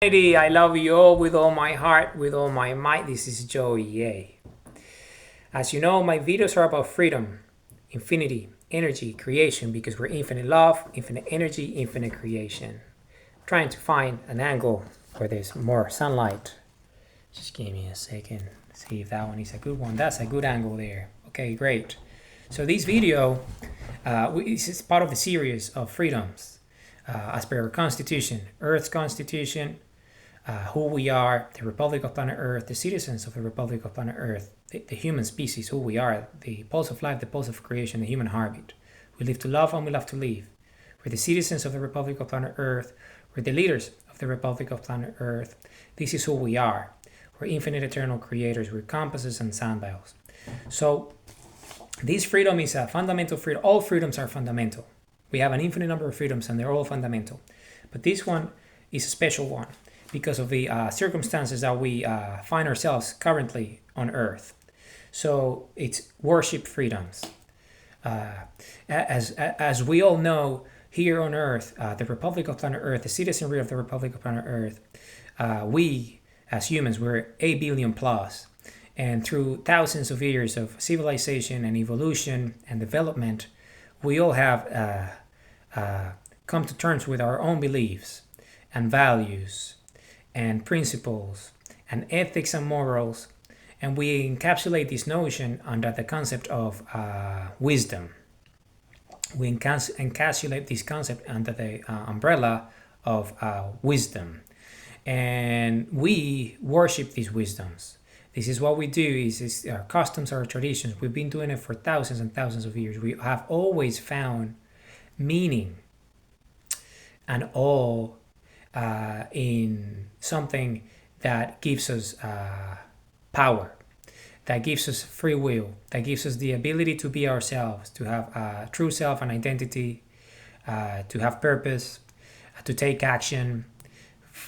I love you all with all my heart, with all my might. This is Joey. Yay. As you know, my videos are about freedom, infinity, energy, creation, because we're infinite love, infinite energy, infinite creation. Trying to find an angle where there's more sunlight. Just give me a second. See if that one is a good one. That's a good angle there. Okay, great. So this video, this is part of the series of freedoms as per our Constitution, Earth's Constitution, who we are, the Republic of Planet Earth, the citizens of the Republic of Planet Earth, the human species, who we are, the pulse of life, the pulse of creation, the human heartbeat. We live to love and we love to live. We're the citizens of the Republic of Planet Earth. We're the leaders of the Republic of Planet Earth. This is who we are. We're infinite eternal creators. We're compasses and sundials. So this freedom is a fundamental freedom. All freedoms are fundamental. We have an infinite number of freedoms and they're all fundamental. But this one is a special one because of the circumstances that we find ourselves currently on Earth. So it's worship freedoms. As we all know, here on Earth, the Republic of Planet Earth, the citizenry of the Republic of Planet Earth, we as humans, we're 8 billion plus. And through thousands of years of civilization and evolution and development, we all have come to terms with our own beliefs and values and principles and ethics and morals, and we encapsulate this notion under the concept of wisdom. We encapsulate this concept under the umbrella of wisdom, and we worship these wisdoms. This is what we do, is our customs, our traditions. We've been doing it for thousands and thousands of years. We have always found meaning and awe in something that gives us power, that gives us free will, that gives us the ability to be ourselves, to have true self and identity, to have purpose, to take action,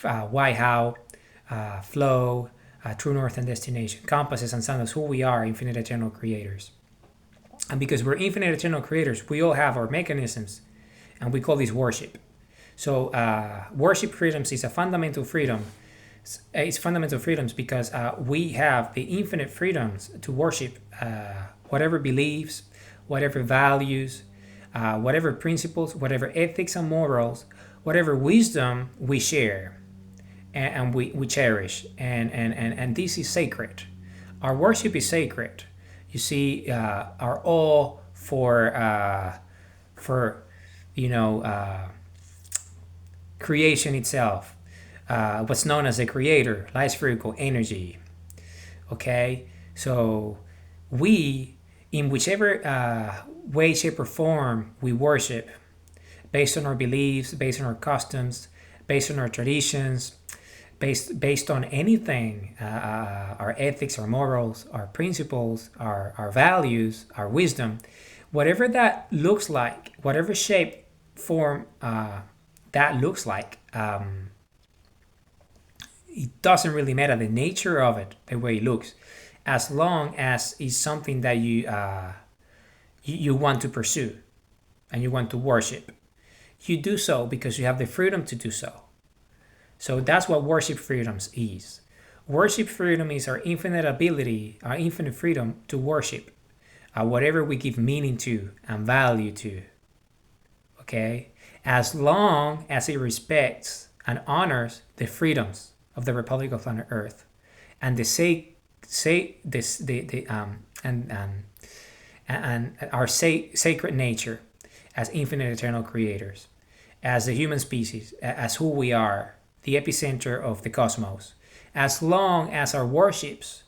why, how, flow, true north and destination, compasses and sundials, who we are, infinite eternal creators. And because we're infinite eternal creators, we all have our mechanisms, and we call this worship. So worship freedoms is a fundamental freedom. It's fundamental freedoms because we have the infinite freedoms to worship whatever beliefs, whatever values, whatever principles, whatever ethics and morals, whatever wisdom we share and we cherish. And this is sacred. Our worship is sacred. You see, our awe for creation itself, what's known as the creator, light spherical energy. Okay, so we, in whichever way, shape, or form we worship, based on our beliefs, based on our customs, based on our traditions, based on anything, our ethics, our morals, our principles, our values, our wisdom, whatever that looks like, whatever shape, form that looks like, it doesn't really matter the nature of it, the way it looks, as long as it's something that you want to pursue and you want to worship. You do so because you have the freedom to do so. So that's what worship freedoms is. Worship freedom is our infinite ability, our infinite freedom to worship whatever we give meaning to and value to. Okay? As long as it respects and honors the freedoms of the Republic of Planet Earth and our sacred nature as infinite eternal creators, as the human species, as who we are, the epicenter of the cosmos. As long as our worships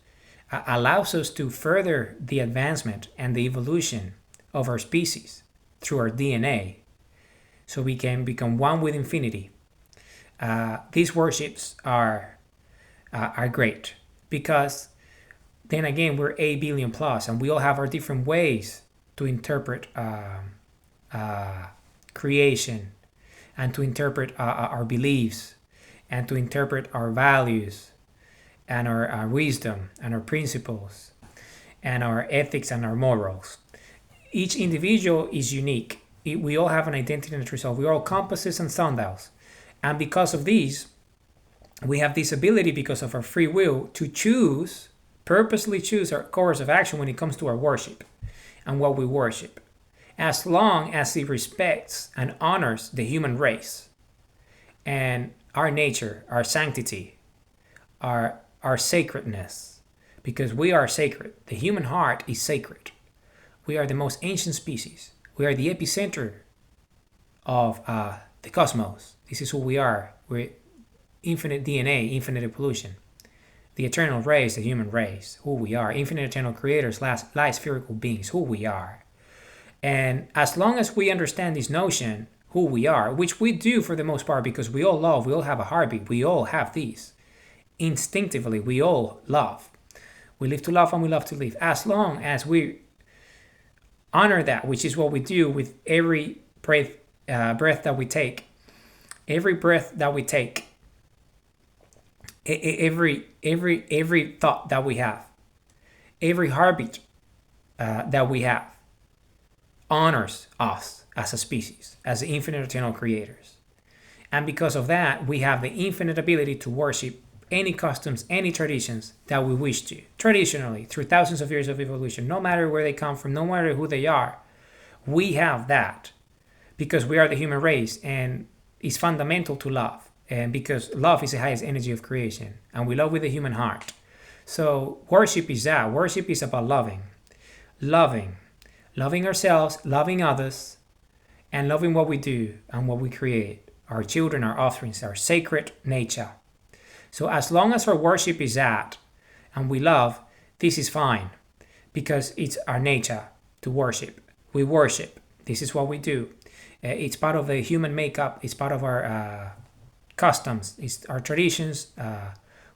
allows us to further the advancement and the evolution of our species through our DNA, so we can become one with infinity. These worships are great because then again we're 8 billion plus, and we all have our different ways to interpret creation and to interpret our beliefs and to interpret our values and our wisdom and our principles and our ethics and our morals. Each individual is unique. We all have an identity and a true self. We are all compasses and sundials. And because of these, We have this ability because of our free will to choose, purposely choose our course of action when it comes to our worship and what we worship, as long as it respects and honors the human race and our nature, our sanctity, our sacredness, because we are sacred. The human heart is sacred. We are the most ancient species. We are the epicenter of the cosmos. This is who we are. We're infinite DNA, infinite evolution. The eternal race, the human race, who we are. Infinite eternal creators, light spherical beings, who we are. And as long as we understand this notion, who we are, which we do for the most part because we all love, we all have a heartbeat, we all have these. Instinctively, we all love. We live to love and we love to live. As long as we honor that, which is what we do with every breath that we take, every breath that we take, every thought that we have, every heartbeat that we have, honors us as a species, as the infinite eternal creators. And because of that, we have the infinite ability to worship any customs, any traditions that we wish to. Traditionally, through thousands of years of evolution, no matter where they come from, no matter who they are, we have that because we are the human race and it's fundamental to love. And because love is the highest energy of creation and we love with the human heart. So worship is that. Worship is about loving ourselves, loving others, and loving what we do and what we create, our children, our offerings, our sacred nature. So as long as our worship is that and we love, this is fine because it's our nature to worship. We worship. This is what we do. It's part of the human makeup. It's part of our customs. It's our traditions,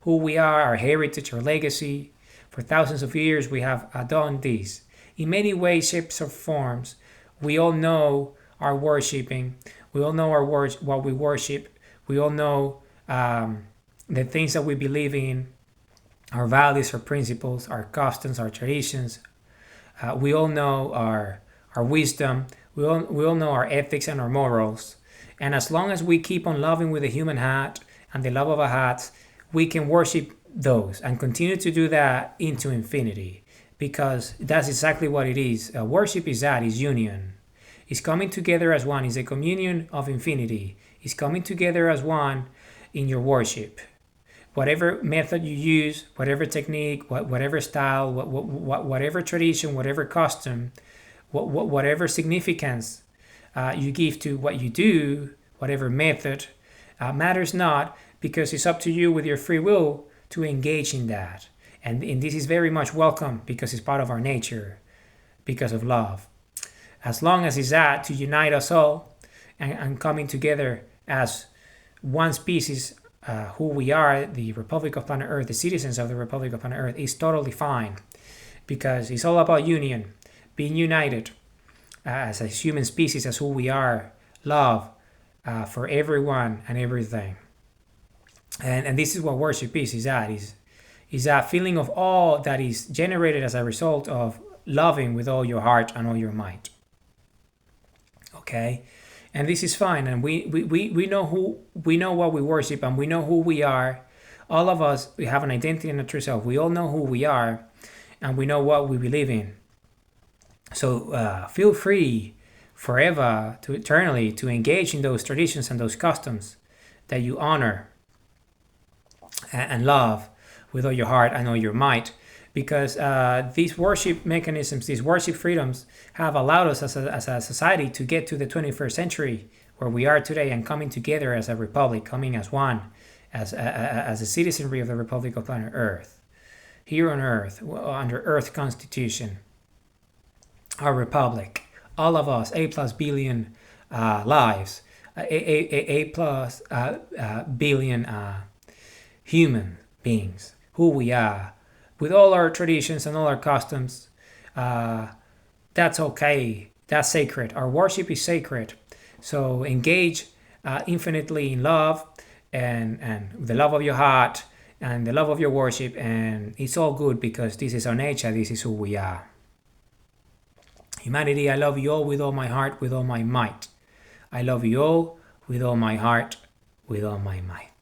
who we are, our heritage, our legacy. For thousands of years, we have done this. In many ways, shapes, or forms, we all know our worshiping. We all know what we worship. We all know the things that we believe in, our values, our principles, our customs, our traditions. We all know our wisdom. We all know our ethics and our morals. And as long as we keep on loving with the human heart and the love of our hearts, we can worship those and continue to do that into infinity. Because that's exactly what it is. Worship is that, is union. It's coming together as one. It's a communion of infinity. It's coming together as one in your worship. Whatever method you use, whatever technique, whatever style, whatever tradition, whatever custom, whatever significance you give to what you do, whatever method, matters not, because it's up to you with your free will to engage in that. And this is very much welcome because it's part of our nature, because of love. As long as it's that to unite us all and coming together as one species, who we are, the Republic of Planet Earth, the citizens of the Republic of Planet Earth, is totally fine because it's all about union, being united as a human species, as who we are, love for everyone and everything. And this is what worship is that feeling of awe that is generated as a result of loving with all your heart and all your might. Okay? And this is fine, and we know what we worship, and we know who we are. All of us, we have an identity and a true self. We all know who we are, and we know what we believe in. So feel free forever to eternally to engage in those traditions and those customs that you honor and love with all your heart and all your might. Because these worship mechanisms, these worship freedoms have allowed us as a society to get to the 21st century where we are today and coming together as a republic, coming as one, as a citizenry of the Republic of Planet Earth. Here on Earth, under Earth Constitution, our republic, all of us, A plus billion lives, A plus billion human beings, who we are, with all our traditions and all our customs. That's okay. That's sacred. Our worship is sacred. So engage infinitely in love and the love of your heart and the love of your worship. And it's all good because this is our nature. This is who we are. Humanity, I love you all with all my heart, with all my might. I love you all with all my heart, with all my might.